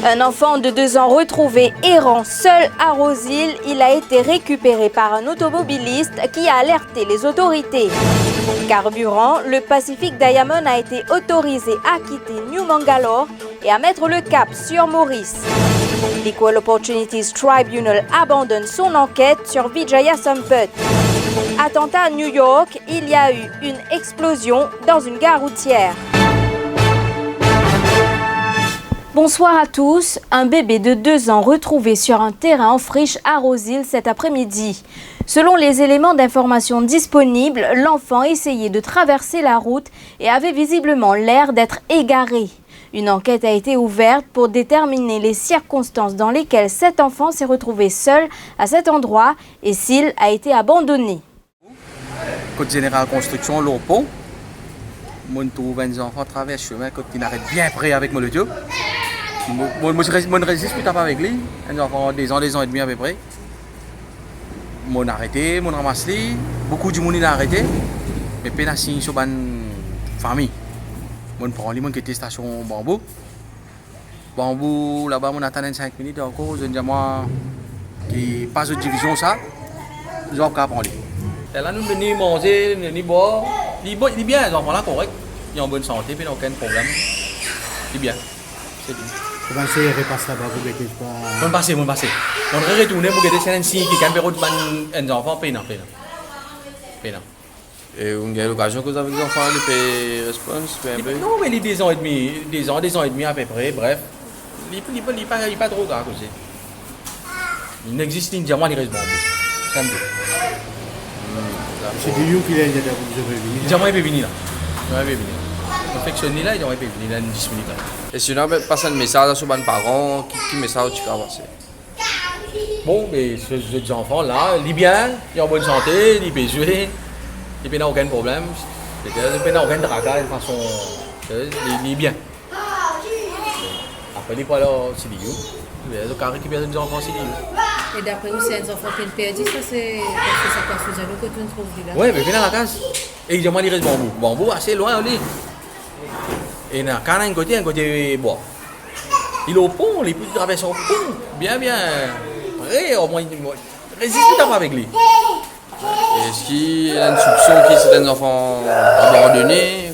Un enfant de 2 ans retrouvé errant seul à Rose-Île, il a été récupéré par un automobiliste qui a alerté les autorités. Carburant, le Pacific Diamond a été autorisé à quitter New Mangalore et à mettre le cap sur Maurice. L'Equal Opportunities Tribunal abandonne son enquête sur Vijaya Sampath. Attentat à New York, il y a eu une explosion dans une gare routière. Bonsoir à tous. Un bébé de 2 ans retrouvé sur un terrain en friche à Rose-Île cet après-midi. Selon les éléments d'information disponibles, l'enfant essayait de traverser la route et avait visiblement l'air d'être égaré. Une enquête a été ouverte pour déterminer les circonstances dans lesquelles cet enfant s'est retrouvé seul à cet endroit et s'il a été abandonné. Côte Générale Construction, l'Oppo. Mon trouve un enfant traverse le chemin quand il arrête bien près avec mon Dieu. Moi, je résiste plus tard avec lui. Un enfant des ans et demi à peu près. Mon arrêté, mon ramasse lui. Beaucoup de monde a arrêté. Mais peine à signer sur une famille. Mon prend lui, mon qui était station Bambou. Bambou, là-bas, mon attend 5 minutes encore. Je dis à moi qui passe de division ça. Je vais prendre lui. Et là, nous venons manger, nous venons boire. Il est bien, les enfants là, correct. Ils sont en bonne santé, puis ils n'ont aucun problème. Il est bien. C'est tout. Comment c'est repasse là-bas pour que pas. Mon passé. On va retourner pour que des signes qui campent un enfant pénal. Et vous avez l'occasion que vous avez des enfants de payer réponse? Non, mais il est 2 ans et demi, 2 ans et demi à peu près, bref. Il n'est pas trop grave. Il n'existe ni diamant ni reste bon. C'est un peu. C'est du lion qui est là, vous avez vu. Le diamant est venu là. Confectionné là, il aurait pu venir dans 10 minutes. Et si on a passé un message sur les parents, qui message tu as passé? Bon, mais ces enfants là, il est bien, il est en bonne santé, il peut jouer, il n'a aucun problème, il n'a aucun tracas de façon. Il est bien. Après, il quoi là, c'est lui. Il y a des carrés qui perdent des enfants, c'est lui. Et d'après vous, c'est un enfant qui est perdu, ça c'est ça passe aux anneaux que tu ne trouves là. Oui, mais viens dans la case. Et il il reste bambou. Bambou assez loin, lui. Et il y a un côté bois. Il est au pont, il peut traverser au pont. Bien. Et au moins, il résiste tout avec lui. Est-ce qu'il y a une soupçon que c'est un enfant abandonné?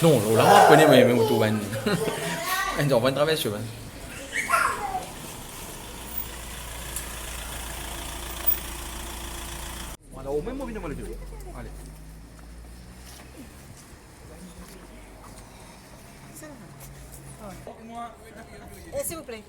Non, là, on connaît mes autos. Un enfant traverse le chemin. Au même moment, on va le dire. Allez. S'il vous plaît.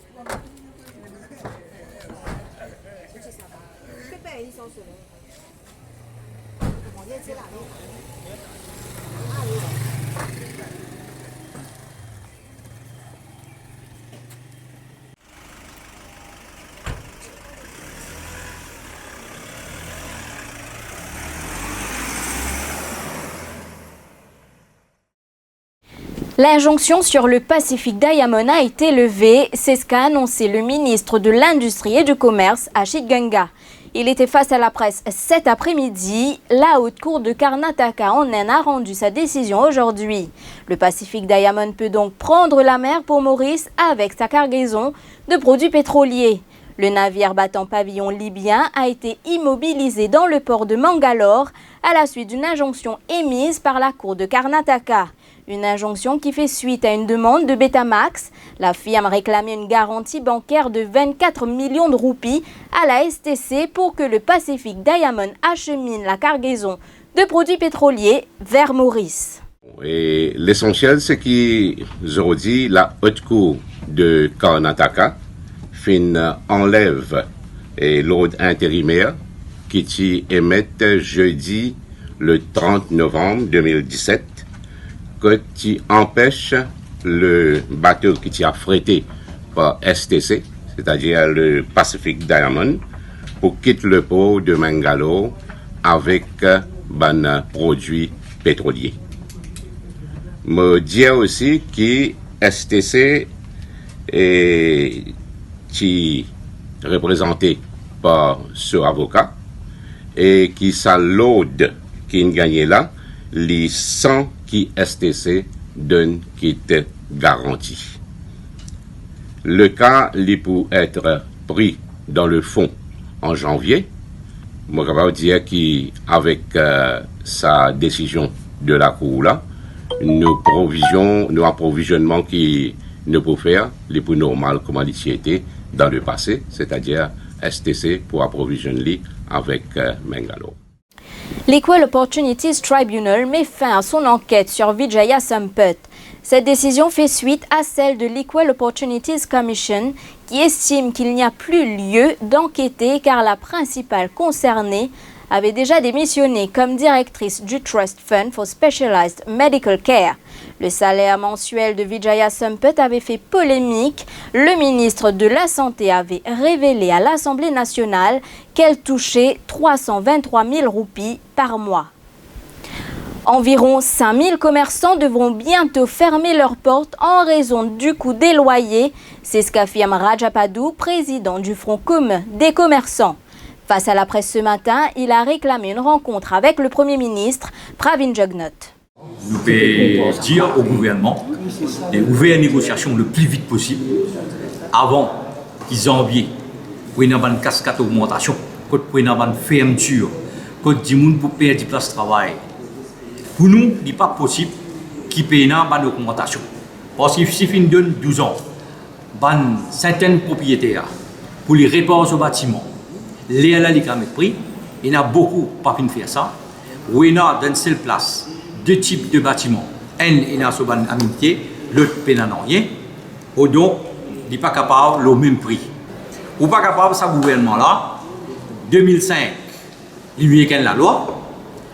L'injonction sur le Pacific Diamond a été levée, c'est ce qu'a annoncé le ministre de l'Industrie et du Commerce, Ashit Ganga. Il était face à la presse cet après-midi. La haute cour de Karnataka en Inde a rendu sa décision aujourd'hui. Le Pacific Diamond peut donc prendre la mer pour Maurice avec sa cargaison de produits pétroliers. Le navire battant pavillon libyen a été immobilisé dans le port de Mangalore à la suite d'une injonction émise par la cour de Karnataka. Une injonction qui fait suite à une demande de Betamax. La firme réclamait une garantie bancaire de 24 millions de roupies à la STC pour que le Pacific Diamond achemine la cargaison de produits pétroliers vers Maurice. Et l'essentiel, c'est qu'aujourd'hui, la haute cour de Karnataka enlève l'ordre intérimaire qui émet jeudi le 30 novembre 2017 qui empêche le bateau qui est affrété par STC, c'est-à-dire le Pacific Diamond, pour quitter le port de Mangalore avec des produits pétroliers. Me dire aussi que STC est qui représenté par ce avocat et qui sa l'ode qui gagne là, les 100 qui STC donne qui était garantie. Le cas pour être pris dans le fond en janvier, moi je vais dire qu'avec sa décision de la Cour là, nos approvisionnements qui ne peuvent faire les plus normales comme il était dans le passé, c'est-à-dire STC pour approvisionner avec Mangalore. L'Equal Opportunities Tribunal met fin à son enquête sur Vijaya Sampath. Cette décision fait suite à celle de l'Equal Opportunities Commission qui estime qu'il n'y a plus lieu d'enquêter car la principale concernée avait déjà démissionné comme directrice du Trust Fund for Specialized Medical Care. Le salaire mensuel de Vijaya Sampath avait fait polémique. Le ministre de la Santé avait révélé à l'Assemblée nationale qu'elle touchait 323 000 roupies par mois. Environ 5 000 commerçants devront bientôt fermer leurs portes en raison du coût des loyers. C'est ce qu'affirme Rajapadou, président du Front commun des commerçants. Face à la presse ce matin, il a réclamé une rencontre avec le Premier ministre Pravin Jugnauth. Nous pouvons dire au gouvernement d'ouvrir les négociations le plus vite possible avant janvier, pour une cascade d'augmentation, pour une fermeture, pour des gens pour perdre des places de travail. Pour nous, il n'est pas possible qu'ils payent une augmentation. Parce que si on donne 12 ans, certains propriétaires, pour les réparer au bâtiment, les avec prix, il y en a beaucoup pas pu faire ça. Où il y a dans une seule place deux types de bâtiments. Un, il y a sur une amitié, l'autre, il n'y a rien. Donc, il n'est pas capable au même prix. Ou pas capable, ce gouvernement-là, 2005, il y a la loi.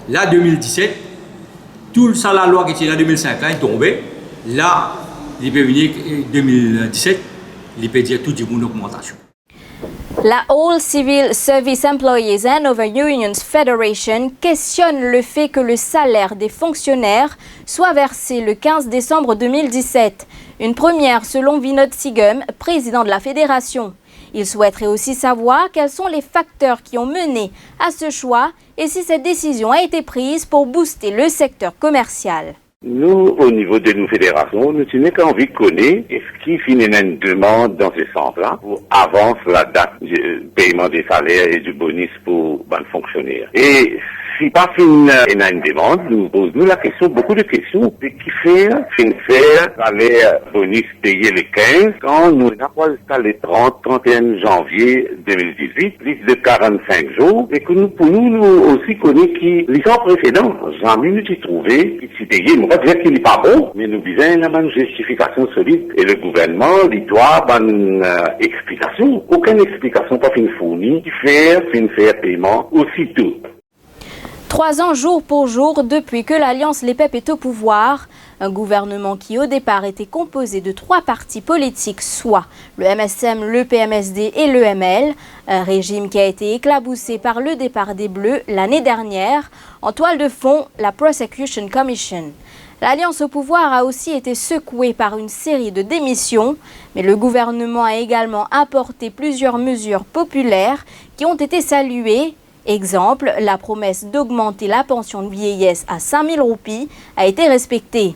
Là, 2017, tout ça, la loi qui était là, 2005, là, est tombée. Là, il peut venir 2017, il peut dire toute une augmentation. La All Civil Service Employees and Other Unions Federation questionne le fait que le salaire des fonctionnaires soit versé le 15 décembre 2017. Une première selon Vinod Sigum, président de la fédération. Il souhaiterait aussi savoir quels sont les facteurs qui ont mené à ce choix et si cette décision a été prise pour booster le secteur commercial. Nous, au niveau de nos fédérations, nous n'avons qu'envie de connaître est-ce qu'il finit une demande dans ce sens-là pour avance la date du paiement des salaires et du bonus pour les fonctionnaires. Et si pas une demande, nous posons la question, beaucoup de questions, de qui faire salaire bonus payé le 15 quand nous n'avons pas le 31 janvier 2018, plus de 45 jours, et que pour nous aussi connaissons qui, l'histoire précédente, jamais nous y trouvé, qui payé, on va dire qu'il n'est pas bon, mais nous disons une justification solide, et le gouvernement, il doit une explication, aucune explication pas fournie, qui faire paiement aussitôt. 3 ans jour pour jour depuis que l'Alliance Les PEP est au pouvoir. Un gouvernement qui au départ était composé de 3 partis politiques, soit le MSM, le PMSD et le ML. Un régime qui a été éclaboussé par le départ des Bleus l'année dernière. En toile de fond, la Prosecution Commission. L'Alliance au pouvoir a aussi été secouée par une série de démissions, mais le gouvernement a également apporté plusieurs mesures populaires qui ont été saluées. Exemple, la promesse d'augmenter la pension de vieillesse à 5 000 roupies a été respectée.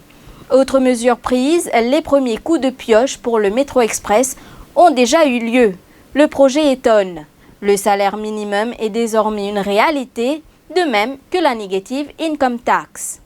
Autre mesure prise, les premiers coups de pioche pour le métro express ont déjà eu lieu. Le projet étonne. Le salaire minimum est désormais une réalité, de même que la negative income tax.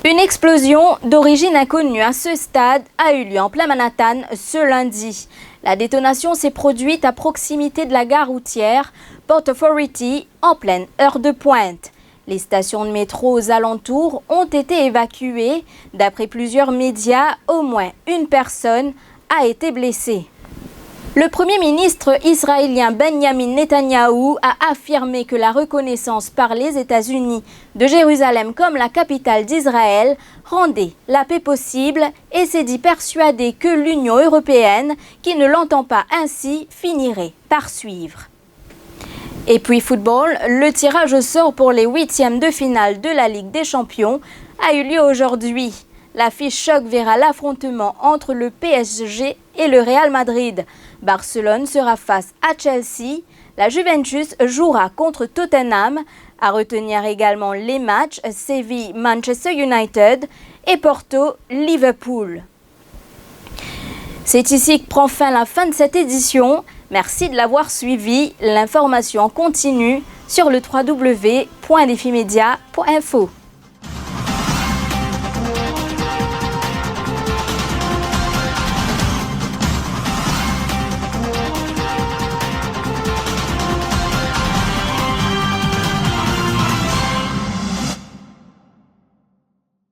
Une explosion d'origine inconnue à ce stade a eu lieu en plein Manhattan ce lundi. La détonation s'est produite à proximité de la gare routière Port Authority en pleine heure de pointe. Les stations de métro aux alentours ont été évacuées. D'après plusieurs médias, au moins une personne a été blessée. Le Premier ministre israélien Benjamin Netanyahou a affirmé que la reconnaissance par les États-Unis de Jérusalem comme la capitale d'Israël rendait la paix possible et s'est dit persuadé que l'Union européenne, qui ne l'entend pas ainsi, finirait par suivre. Et puis football, le tirage au sort pour les 8e de finale de la Ligue des Champions a eu lieu aujourd'hui. L'affiche choc verra l'affrontement entre le PSG et le Real Madrid. Barcelone sera face à Chelsea. La Juventus jouera contre Tottenham. À retenir également les matchs Séville-Manchester United et Porto-Liverpool. C'est ici que prend fin la fin de cette édition. Merci de l'avoir suivi. L'information continue sur le www.defimedia.info.